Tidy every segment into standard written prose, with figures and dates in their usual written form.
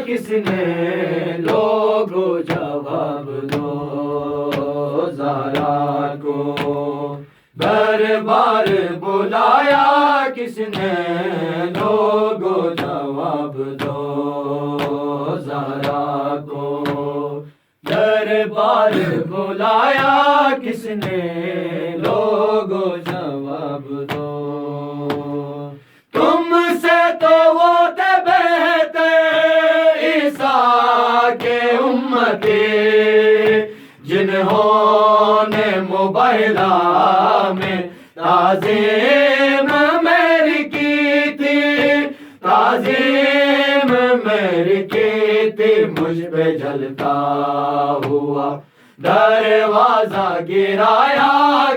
کس نے لوگو جواب دو زہرا کو دربار بلایا کس نے لوگو جواب دو زہرا کو دربار بلایا کس نے لوگو جواب دو تم سے تو وہ تھے بہتر عیسیٰ کے امتی جنہوں نے موبائلہ میں تعظیم میری کی تھی تعظیم میری کی تھی مجھ پہ جلتا ہوا دروازہ گرایا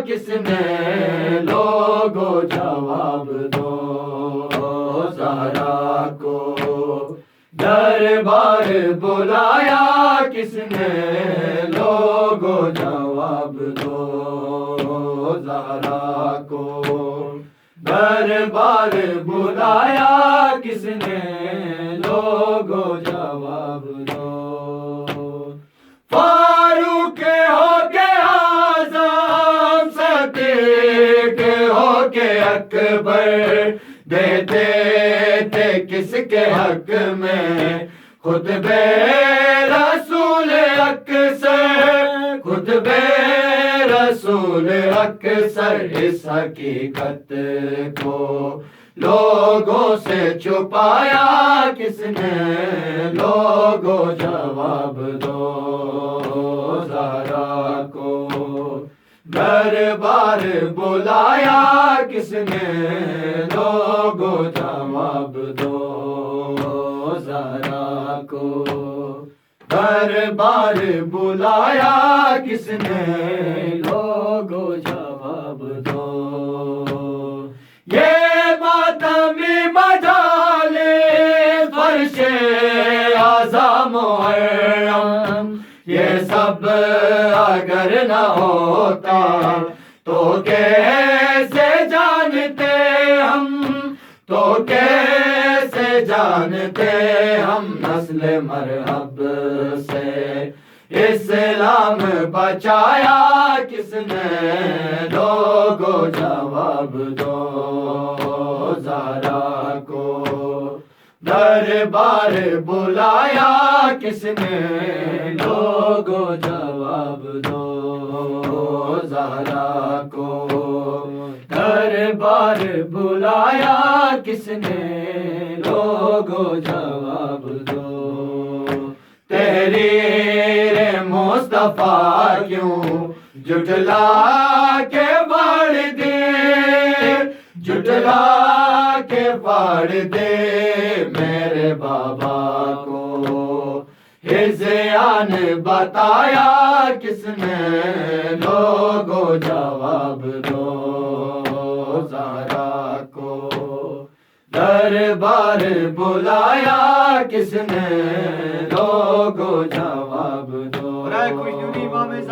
کس نے لوگو جواب دو زہرا کو دربار بلایا کس نے لوگو جواب دو زہرا کو دربار بلایا کس نے لوگو جواب دو فاروق ہو کے اعظم صدیق ہو کے اکبر دیتے تھے کس کے حق میں خطبے رسول اکثر خطبے رسول اکثر اس حقیقت کو لوگوں سے چھپایا کس نے لوگو جواب دو زہرا کو دربار بلایا کس نے لوگو جواب دو زہرا کو دربار بلایا کس نے لوگو جواب دو یہ ماتمی مجالے فرش اعظم محرم یہ سب اگر نہ ہوتا تو کیسے جانتے ہم تو کیسے جانتے ہم نسل مرحب سے اسلام بچایا کس نے لوگو جواب دو زہرا کو دربار بلایا کس نے لوگو جواب دو زہرا کو دربار بلایا کس نے لوگو جواب دو تحریر مصطفیٰ کیوں جھٹلا کے باڑ دے جھٹلا کے باڑ دے میرے بابا کو ہذیان بتایا کس نے لوگو جواب دو زہرا کو دربار بلایا کس نے لوگو جواب دو